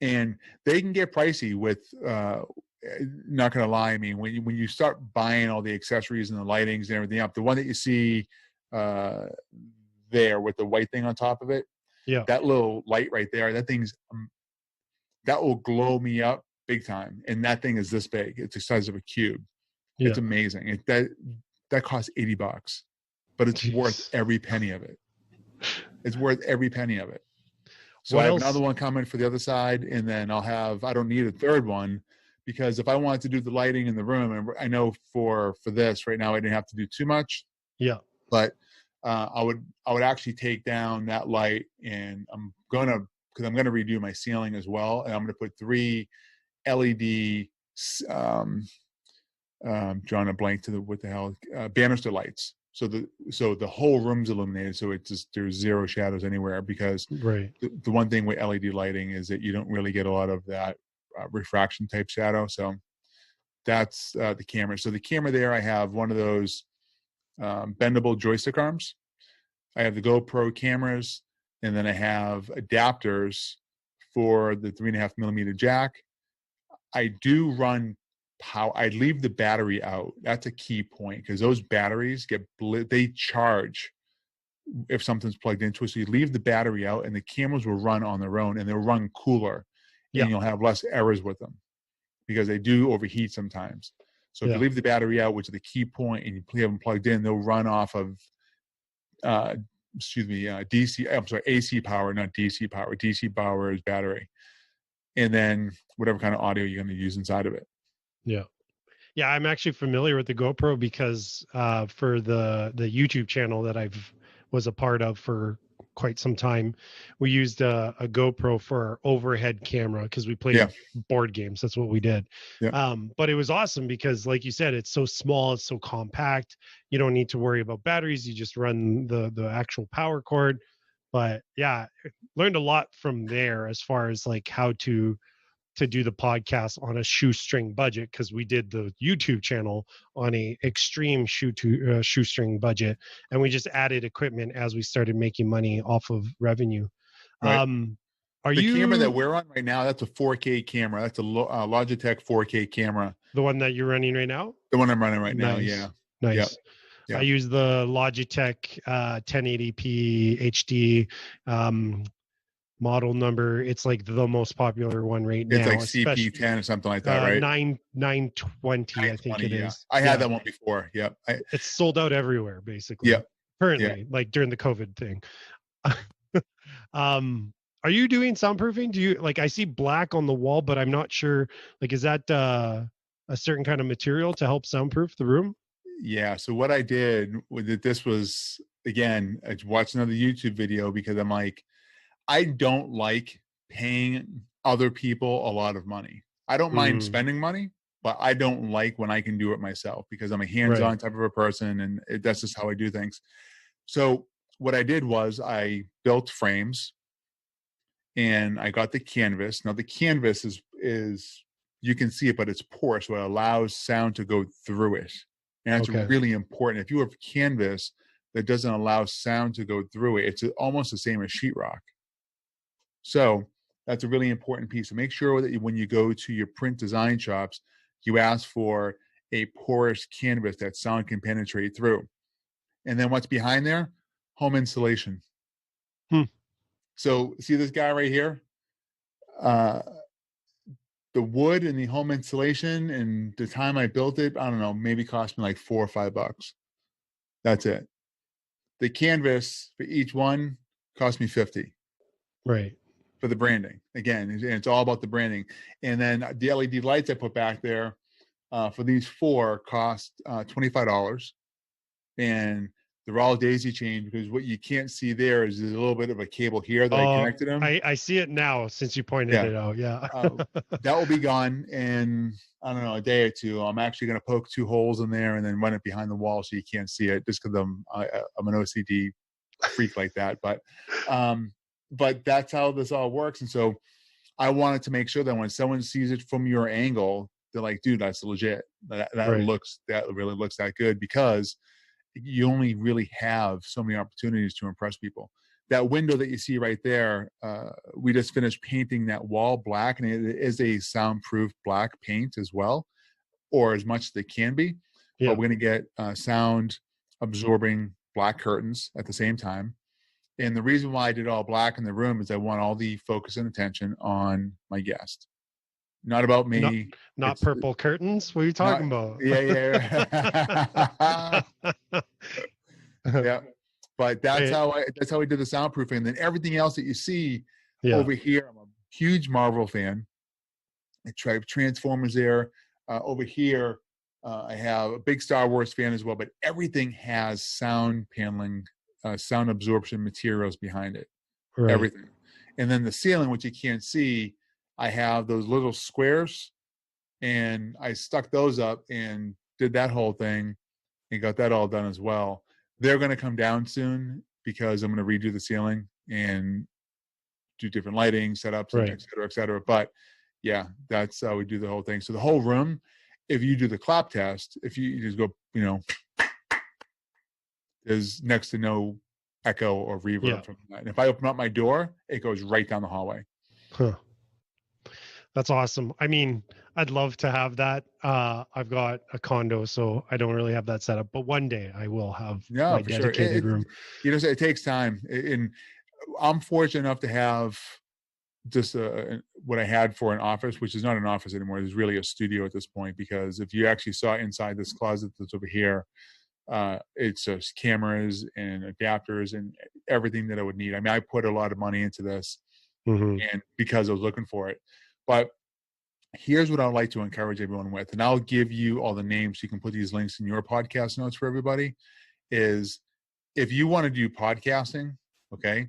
and they can get pricey with not gonna lie. I mean, when you start buying all the accessories and the lightings and everything up, the one that you see there with the white thing on top of it, that little light right there, that will glow me up big time. And that thing is this big. It's the size of a cube. It's amazing. That costs $80, but it's worth every penny of it. It's worth every penny of it. So I have another one coming for the other side, and then I don't need a third one, because if I wanted to do the lighting in the room, and I know for this right now, I didn't have to do too much. Yeah. But I would actually take down that light, and because I'm gonna redo my ceiling as well, and I'm gonna put 3 LED drawing a blank to banister lights. So the whole room's illuminated, so there's zero shadows anywhere, because the one thing with LED lighting is that you don't really get a lot of that refraction type shadow. So that's the camera. So the camera there, I have one of those bendable joystick arms. I have the GoPro cameras, and then I have adapters for the 3.5 millimeter jack. I do run power. I leave the battery out. That's a key point, because those batteries they charge if something's plugged into it. So you leave the battery out, and the cameras will run on their own, and they'll run cooler, and you'll have less errors with them, because they do overheat sometimes. So if you leave the battery out, which is the key point, and you have them plugged in, they'll run off of AC power, not DC power. DC power is battery, and then whatever kind of audio you're going to use inside of it. Yeah, I'm actually familiar with the GoPro, because for the YouTube channel that I've was a part of for quite some time, we used a GoPro for our overhead camera, because we played board games. That's what we did. But it was awesome because, like you said, it's so small, it's so compact. You don't need to worry about batteries. You just run the actual power cord. But yeah, learned a lot from there as far as like how to do the podcast on a shoestring budget, because we did the YouTube channel on a extreme shoestring budget, and we just added equipment as we started making money off of revenue. Right. The camera that we're on right now, that's a 4K camera. That's a Logitech 4K camera. The one that you're running right now? The one I'm running right now, yeah. Nice. Yep. I use the Logitech 1080p HD model number. It's like the most popular one right It's now, like especially CP10 or something like that, right? 920, I think 920, it yeah. is. I had Yeah. that one before. Yep. It's sold out everywhere, basically, Yep. Yeah. currently, like during the COVID thing. Are you doing soundproofing? Do you like, I see black on the wall, but I'm not sure, like, is that a certain kind of material to help soundproof the room? Yeah. So what I did with it, this was, again, I watched another YouTube video because I'm like, I don't like paying other people a lot of money. I don't mind Mm, spending money, but I don't like when I can do it myself because I'm a right. hands-on type of a person, and that's just how I do things. So what I did was I built frames and I got the canvas. Now the canvas is you can see it, but it's porous, so it allows sound to go through it, and that's Okay. really important. If you have canvas that doesn't allow sound to go through it, it's almost the same as sheetrock. So that's a really important piece. So make sure that when you go to your print design shops, you ask for a porous canvas that sound can penetrate through. And then what's behind there? Home insulation. Hmm. So see this guy right here? Uh, the wood and the home insulation and the time I built it, I don't know, maybe cost me like $4 or $5. That's it. The canvas for each one cost me 50 Right. for the branding. Again, it's all about the branding. And then the LED lights I put back there for these 4 cost $25. And they're all daisy chained because what you can't see there is there's a little bit of a cable here that I Oh, connected them. I see it now since you pointed Yeah. it out. Yeah. That will be gone in, I don't know, a day or two. I'm actually going to poke 2 holes in there and then run it behind the wall so you can't see it, just because I'm an OCD freak like that. But that's how this all works. And so I wanted to make sure that when someone sees it from your angle, they're like, dude, that's legit. That Right. really looks that good, because you only really have so many opportunities to impress people. That window that you see right there, we just finished painting that wall black, and it is a soundproof black paint as well, or as much as it can be. Yeah. But we're going to get sound absorbing black curtains at the same time. And the reason why I did all black in the room is I want all the focus and attention on my guest, not about Not me. not It's purple curtains. What are you not, talking about? yeah. Yeah. But Hey, that's how I did the soundproofing. And then everything else that you see yeah. over here, I'm a huge Marvel fan. I tried Transformers there. Over here, I have a big Star Wars fan as well. But everything has sound paneling, sound absorption materials behind it. Right. Everything. And then the ceiling, which you can't see, I have those little squares, and I stuck those up and did that whole thing and got that all done as well. They're going to come down soon because I'm going to redo the ceiling and do different lighting setups and Right. et cetera, et cetera. But yeah, that's how we do the whole thing. So the whole room, if you do the clap test, if you just go, there's next to no echo or reverb Yeah. from that. And if I open up my door, it goes right down the hallway. Huh. That's awesome. I mean, I'd love to have that. I've got a condo, so I don't really have that set up, but one day I will have No, my for sure. dedicated room. It takes time. And I'm fortunate enough to have just what I had for an office, which is not an office anymore. It's really a studio at this point, because if you actually saw inside this closet that's over here, it's just cameras and adapters and everything that I would need. I mean, I put a lot of money into this, and because I was looking for it. But here's what I'd like to encourage everyone with, and I'll give you all the names so you can put these links in your podcast notes for everybody, is if you want to do podcasting, okay,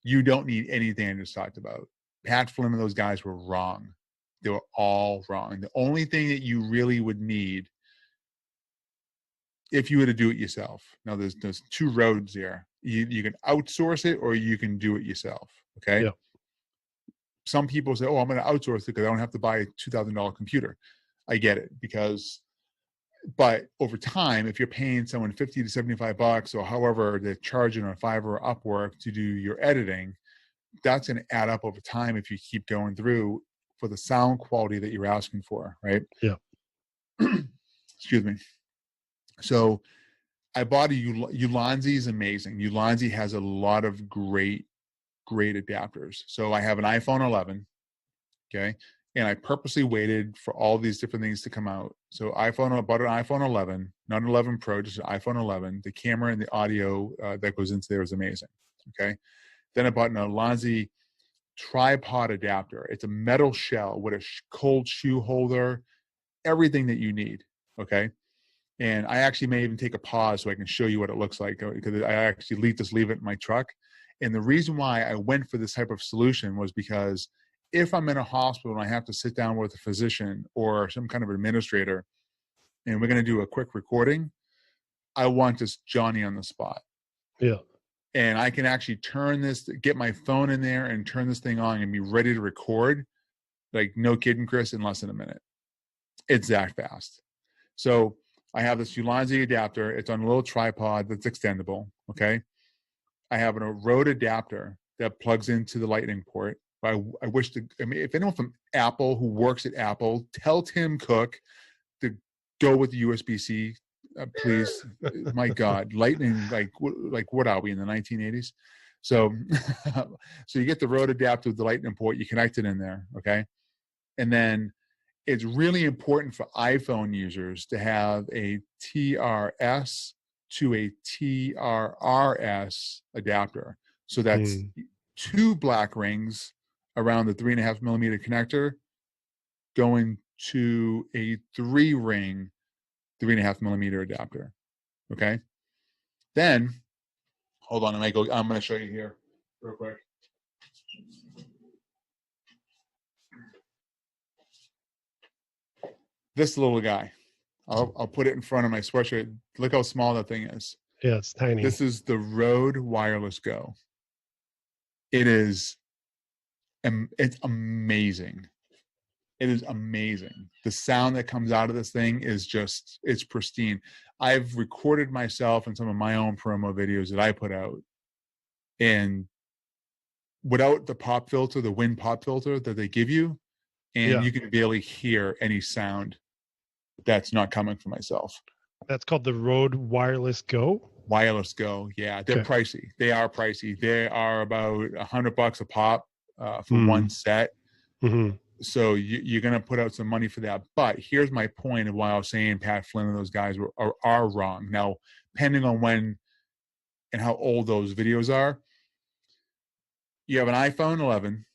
you don't need anything I just talked about. Pat Flynn and those guys were wrong. They were all wrong. The only thing that you really would need, if you were to do it yourself. Now, there's 2 roads there. You can outsource it or you can do it yourself, okay? Yeah. Some people say, oh, I'm going to outsource it because I don't have to buy a $2,000 computer. I get it, but over time, if you're paying someone $50 to $75 or however they're charging on Fiverr or Upwork to do your editing, that's going to add up over time if you keep going through for the sound quality that you're asking for, right? Yeah. Excuse me. So I bought Ulanzi is amazing. Ulanzi has a lot of great great adapters. So I have an iPhone 11, okay, and I purposely waited for all these different things to come out. So I bought an iPhone 11, not an 11 Pro, just an iPhone 11. The camera and the audio that goes into there is amazing, okay. Then I bought an Alonzi tripod adapter. It's a metal shell with a cold shoe holder, everything that you need, okay. And I actually may even take a pause so I can show you what it looks like, because I actually just leave it in my truck. And the reason why I went for this type of solution was because if I'm in a hospital and I have to sit down with a physician or some kind of administrator and we're going to do a quick recording, I want this Johnny on the spot. Yeah. And I can actually get my phone in there and turn this thing on and be ready to record. Like, no kidding, Chris, in less than a minute. It's that fast. So I have this Ulanzi adapter. It's on a little tripod that's extendable, okay? I have a Rode adapter that plugs into the lightning port. I wish if anyone from Apple who works at Apple, tell Tim Cook to go with the USB-C, please. My God, lightning, like what are we, in the 1980s? So, so you get the Rode adapter with the lightning port, you connect it in there, okay? And then it's really important for iPhone users to have a TRS to a TRRS adapter. So that's 2 black rings around the 3.5 millimeter connector going to a 3-ring 3.5 millimeter adapter. Okay. Then, hold on, I'm going to show you here real quick. This little guy, I'll put it in front of my sweatshirt. Look how small that thing is. Yeah, it's tiny. This is the Rode Wireless Go. It's amazing. It is amazing. The sound that comes out of this thing is it's pristine. I've recorded myself in some of my own promo videos that I put out, and without the pop filter, the wind pop filter that they give you, and you can barely hear any sound that's not coming from myself. That's called the Rode Wireless Go? Wireless Go, yeah. They're pricey. They are pricey. They are about $100 a pop for one set. Mm-hmm. So you're going to put out some money for that. But here's my point of why I was saying Pat Flynn and those guys are wrong. Now, depending on when and how old those videos are, you have an iPhone 11,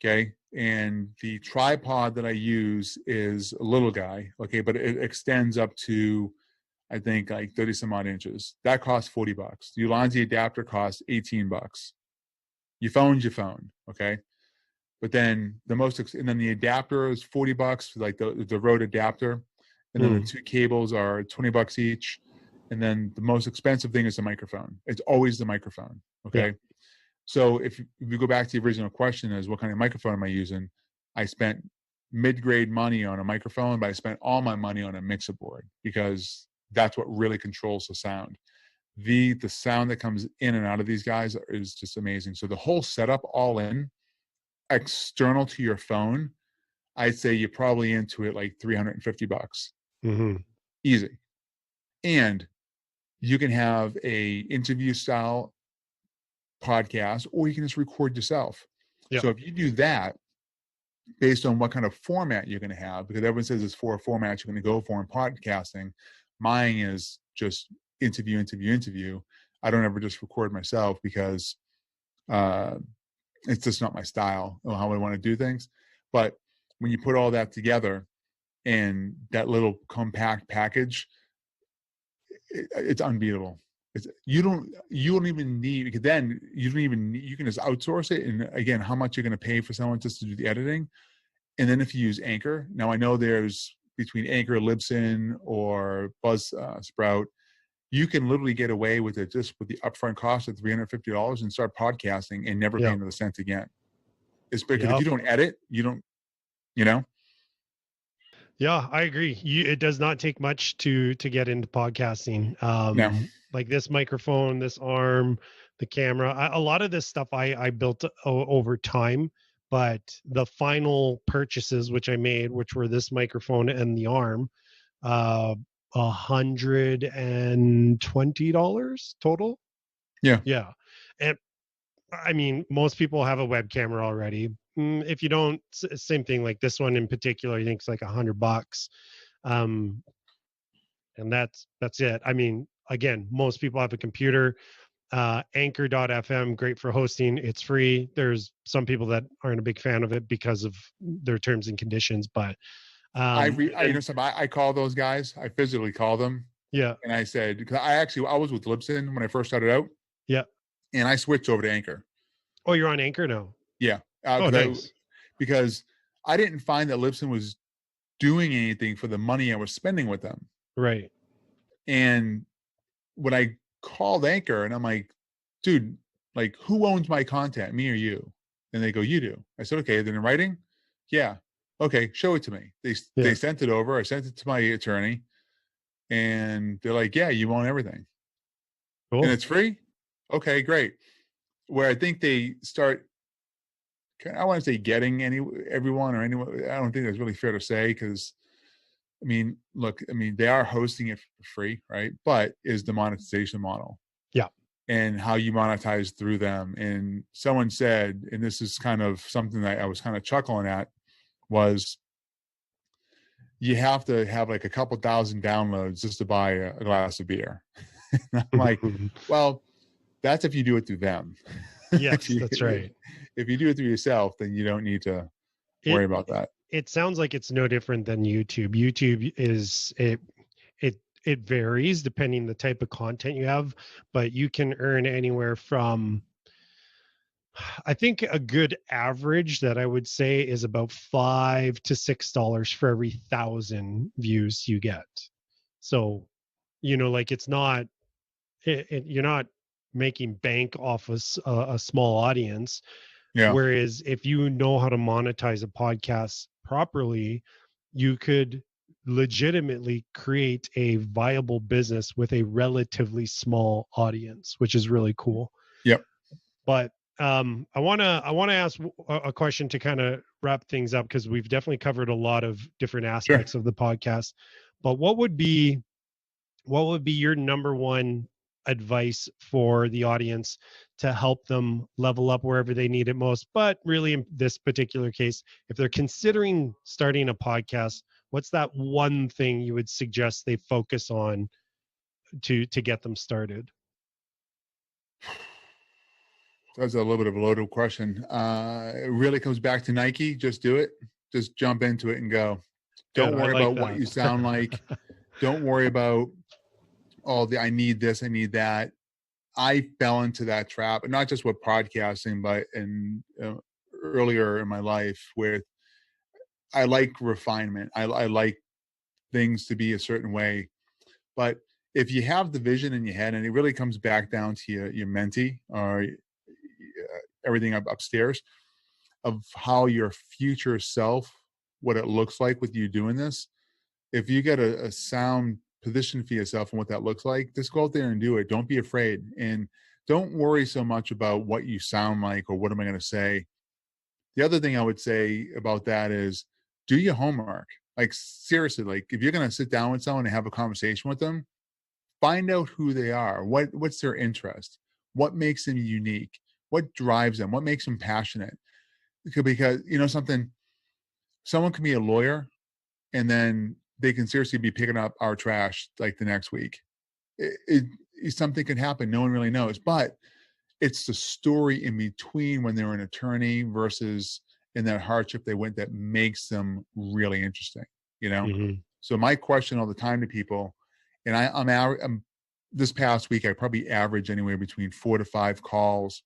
okay? And the tripod that I use is a little guy, okay? But it extends up to, I think, like 30 some odd inches. That costs $40. The Ulanzi adapter costs $18. Your phone's your phone, okay? But then the adapter is $40 for like the Rode adapter, and then the 2 cables are $20 each, and then the most expensive thing is the microphone. It's always the microphone. Okay, yeah. So if we go back to the original question, is what kind of microphone am I using? I spent mid-grade money on a microphone, but I spent all my money on a mixer board because that's what really controls the sound. The sound that comes in and out of these guys is just amazing. So the whole setup all in, external to your phone, I'd say you're probably into it like $350. Mm-hmm. Easy. And you can have a interview style podcast, or you can just record yourself. Yep. So if you do that based on what kind of format you're going to have, because everyone says there's 4 formats you're going to go for in podcasting, mine is just interview. I don't ever just record myself because it's just not my style or how I want to do things. But when you put all that together and that little compact package, it's unbeatable. You don't even need, because then you can just outsource it. And again, how much you're going to pay for someone just to do the editing. And then if you use Anchor, now I know there's between Anchor, Libsyn, or Buzzsprout, you can literally get away with it just with the upfront cost of $350 and start podcasting and never pay another cent again. It's because if you don't edit, you don't, Yeah, I agree. It does not take much to get into podcasting. No. Like this microphone, this arm, the camera. A lot of this stuff I built over time, but the final purchases which I made, which were this microphone and the arm, $120 total. Yeah. And I mean, most people have a web camera already. If you don't, same thing. Like this one in particular, I think it's like $100. Um, and that's it. I mean, again, most people have a computer. Anchor.fm, great for hosting. It's free. There's some people that aren't a big fan of it because of their terms and conditions, but You know, something, I call those guys. I physically call them, yeah, and I said, because I was with Libsyn when I first started out, yeah. and I switched over to Anchor. Oh, you're on Anchor now. Yeah, Oh, nice. because I didn't find that Libsyn was doing anything for the money I was spending with them. Right. And when I called Anchor, and I'm like, dude, like, who owns my content, me or you? And they go, you do. I said, okay, then in writing, yeah, okay, show it to me. They sent it over. I sent it to my attorney, and they're like, yeah, you own everything, Cool. and it's free. Okay, great. Where I think they start, I want to say getting everyone or anyone. I don't think that's really fair to say, because I mean, look, I mean, they are hosting it for free, right? But is the monetization model? Yeah. And how you monetize through them. And someone said, and this is kind of something that I was kind of chuckling at, was you have to have like a couple thousand downloads just to buy a glass of beer. I'm like, well, that's if you do it through them. Yes, that's right. If you do it through yourself, then you don't need to worry about that. It sounds like it's no different than YouTube. YouTube is it varies depending the type of content you have, but you can earn anywhere from, I think a good average that I would say is about $5 to $6 for every 1,000 views you get. So, like it's not, you're not making bank off a small audience. Yeah. Whereas if you know how to monetize a podcast properly, you could legitimately create a viable business with a relatively small audience, which is really cool. Yep. But I want to ask a question to kind of wrap things up, because we've definitely covered a lot of different aspects of the podcast. But what would be your number one advice for the audience to help them level up wherever they need it most? But really, in this particular case, if they're considering starting a podcast, what's that one thing you would suggest they focus on to get them started? That's a little bit of a loaded question. It really comes back to Nike. Just do it. Just jump into it and go. Don't worry about what you sound like. Don't worry about I need this, I need that. I fell into that trap, and not just with podcasting, but earlier in my life, with I like refinement. I like things to be a certain way. But if you have the vision in your head, and it really comes back down to your mentee or everything upstairs of how your future self, what it looks like with you doing this. If you get a sound position for yourself and what that looks like, just go out there and do it. Don't be afraid, and don't worry so much about what you sound like or what am I going to say. The other thing I would say about that is do your homework. Like, seriously, like if you're going to sit down with someone and have a conversation with them, find out who they are. What's their interest? What makes them unique? What drives them? What makes them passionate? Because something, someone can be a lawyer and then they can seriously be picking up our trash like the next week. Something can happen. No one really knows, but it's the story in between when they're an attorney versus in that hardship they went that makes them really interesting. Mm-hmm. So my question all the time to people, and I'm this past week I probably average anywhere between 4 to 5 calls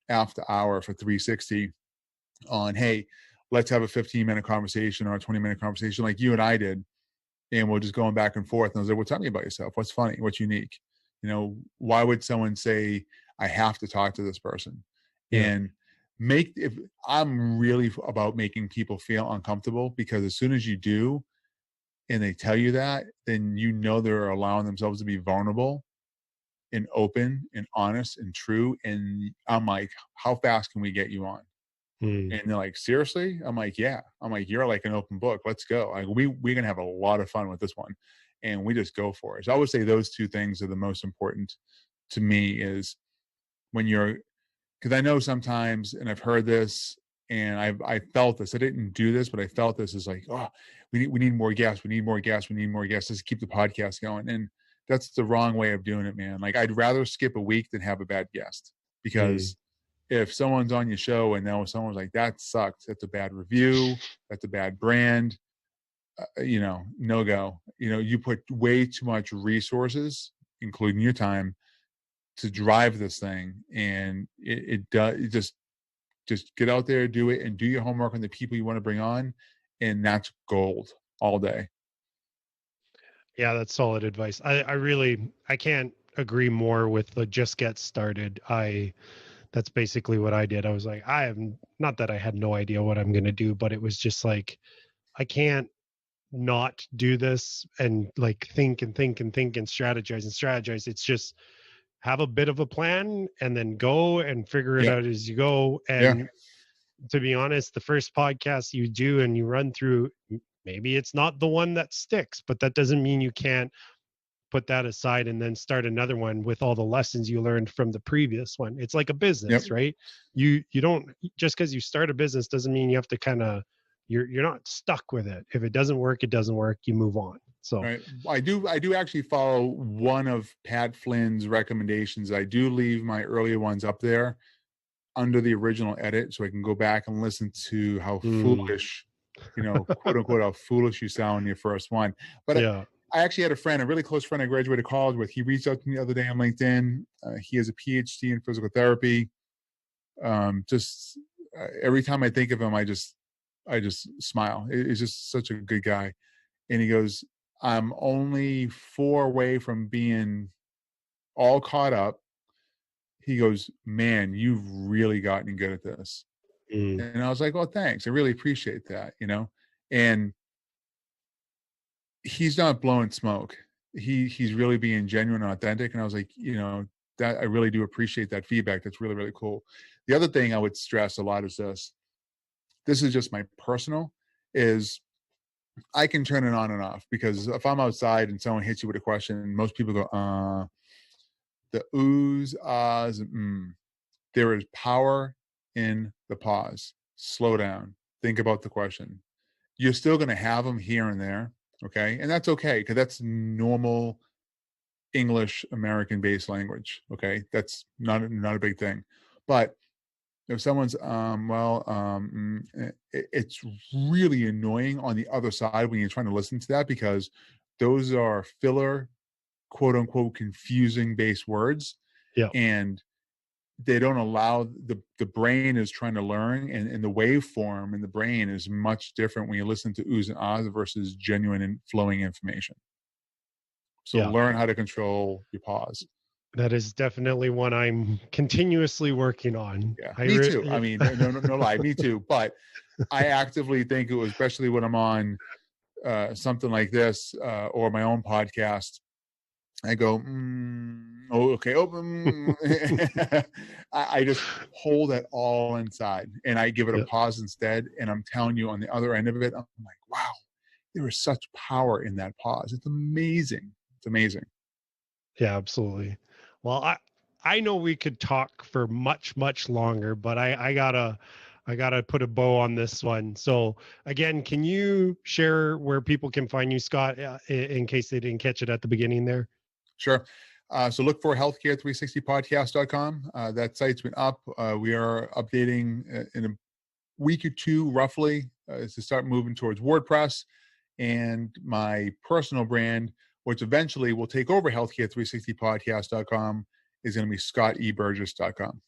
after hour for 360 on, hey, let's have a 15-minute conversation or a 20-minute conversation like you and I did. And we're just going back and forth. And I was like, well, tell me about yourself. What's funny? What's unique? Why would someone say, I have to talk to this person? Yeah. And if I'm really about making people feel uncomfortable, because as soon as you do, and they tell you that, then they're allowing themselves to be vulnerable and open and honest and true. And I'm like, how fast can we get you on? And they're like, seriously? I'm like, yeah. I'm like, you're like an open book. Let's go. Like, we're going to have a lot of fun with this one. And we just go for it. So I would say those two things are the most important to me, is when you're because I know sometimes, and I've heard this, and I felt this. I didn't do this, but I felt this is like, oh, we need more guests. We need more guests. We need more guests. Let's keep the podcast going. And that's the wrong way of doing it, man. Like, I'd rather skip a week than have a bad guest, because if someone's on your show and now someone's like, that sucks, that's a bad review, that's a bad brand, no go. You put way too much resources, including your time, to drive this thing, and it does. Just get out there, do it, and do your homework on the people you want to bring on, and that's gold all day. Yeah, that's solid advice. I can't agree more with the just get started. That's basically what I did. I was like, I am not that I had no idea what I'm going to do, but it was just like, I can't not do this and like think and think and think and strategize. It's just have a bit of a plan and then go and figure it Yeah. out as you go. Yeah. And to be honest, the first podcast you do and you run through, maybe it's not the one that sticks, but that doesn't mean you can't put that aside and then start another one with all the lessons you learned from the previous one. It's like a business, right? You don't, just because you start a business doesn't mean you have to kind of, you're not stuck with it. If it doesn't work, it doesn't work. You move on. So right. I do actually follow one of Pat Flynn's recommendations. I do leave my earlier ones up there under the original edit, so I can go back and listen to how foolish, quote unquote, how foolish you sound in your first one. But yeah. I actually had a friend, a really close friend I graduated college with. He reached out to me the other day on LinkedIn. He has a PhD in physical therapy. Every time I think of him, I just smile. He's just such a good guy. And he goes, I'm only 4 away from being all caught up. He goes, man, you've really gotten good at this. And I was like, well, thanks. I really appreciate that, and he's not blowing smoke. He's really being genuine and authentic. And I was like, that I really do appreciate that feedback. That's really, really cool. The other thing I would stress a lot is this is just my personal, is I can turn it on and off, because if I'm outside and someone hits you with a question, most people go, the oohs, ahs, there is power in the pause. Slow down. Think about the question. You're still going to have them here and there. Okay. And that's okay, because that's normal English American-based language. Okay. That's not a big thing. But if someone's it's really annoying on the other side when you're trying to listen to that, because those are filler, quote unquote, confusing based words. Yeah. And they don't allow the brain is trying to learn, and the waveform in the brain is much different when you listen to oohs and ahs versus genuine and flowing information. So learn how to control your pause. That is definitely one I'm continuously working on. Yeah, me too. I mean, no lie, me too. But I actively think it was, especially when I'm on something like this or my own podcast, I go, okay. I just hold it all inside, and I give it a pause instead. And I'm telling you, on the other end of it, I'm like, wow, there is such power in that pause. It's amazing. It's amazing. Yeah, absolutely. Well, I know we could talk for much, much longer, but I gotta put a bow on this one. So again, can you share where people can find you, Scott, in case they didn't catch it at the beginning there? Sure. So look for healthcare360podcast.com. That site's been up. We are updating in a week or two, roughly, to start moving towards WordPress. And my personal brand, which eventually will take over healthcare360podcast.com, is going to be scotteburgess.com.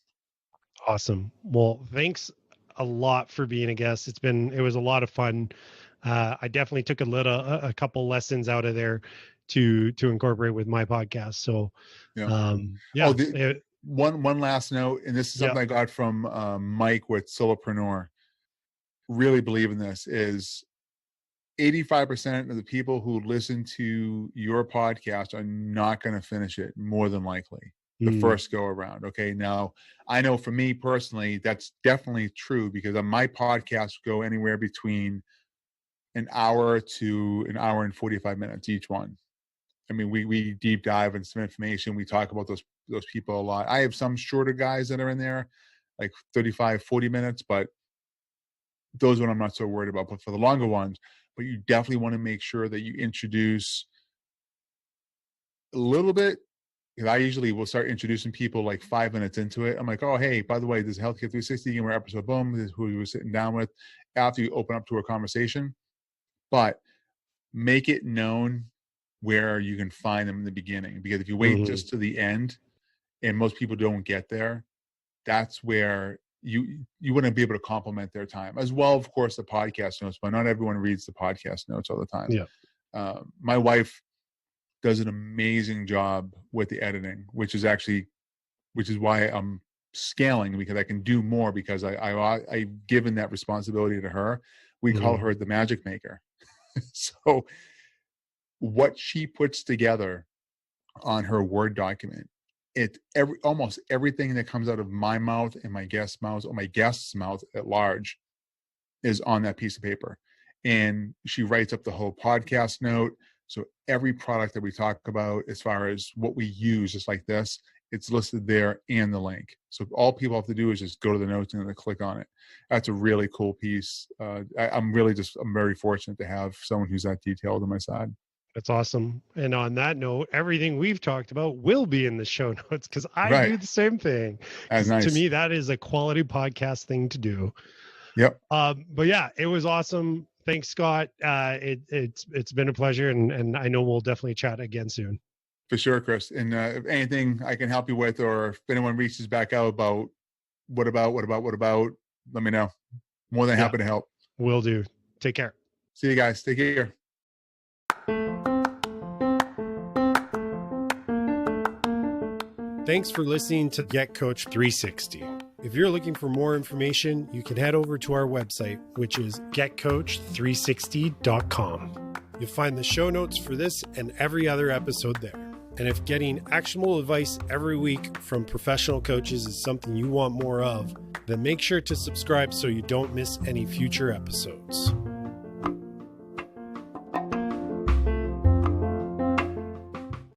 Awesome. Well, thanks a lot for being a guest. It was a lot of fun. I definitely took a couple lessons out of there to incorporate with my podcast. So, one last note, and this is something I got from Mike with Solopreneur. Really believe in this, is 85% of the people who listen to your podcast are not going to finish it, more than likely, the first go around. Okay. Now, I know for me personally, that's definitely true, because on my podcast go anywhere between an hour to an hour and 45 minutes each one. I mean, we deep dive into some information. We talk about those people a lot. I have some shorter guys that are in there, like 35, 40 minutes, but those one I'm not so worried about. But for the longer ones, but you definitely want to make sure that you introduce a little bit. Because I usually will start introducing people like 5 minutes into it. I'm like, oh, hey, by the way, this is Healthcare 360, and we're episode, boom, this is who we were sitting down with, after you open up to a conversation. But make it known where you can find them in the beginning. Because if you wait just to the end, and most people don't get there, that's where you wouldn't be able to complement their time. As well, of course, the podcast notes, but not everyone reads the podcast notes all the time. Yeah. My wife does an amazing job with the editing, which is why I'm scaling, because I can do more, because I've given that responsibility to her. We call her the magic maker. So what she puts together on her Word document, almost everything that comes out of my mouth and my guest's mouth, or my guest's mouth at large, is on that piece of paper. And she writes up the whole podcast note. So every product that we talk about, as far as what we use, just like this, it's listed there, and the link. So all people have to do is just go to the notes and then click on it. That's a really cool piece. I'm very fortunate to have someone who's that detailed on my side. That's awesome. And on that note, everything we've talked about will be in the show notes, because I do the same thing. That's nice. To me, that is a quality podcast thing to do. Yep. But yeah, it was awesome. Thanks, Scott. It's been a pleasure, and I know we'll definitely chat again soon. For sure, Chris. And if anything I can help you with, or if anyone reaches back out about what about, let me know. More than happy to help. Will do. Take care. See you guys. Take care. Thanks for listening to Get Coach 360. If you're looking for more information, you can head over to our website, which is getcoach360.com. You'll find the show notes for this and every other episode there. And if getting actionable advice every week from professional coaches is something you want more of, then make sure to subscribe so you don't miss any future episodes.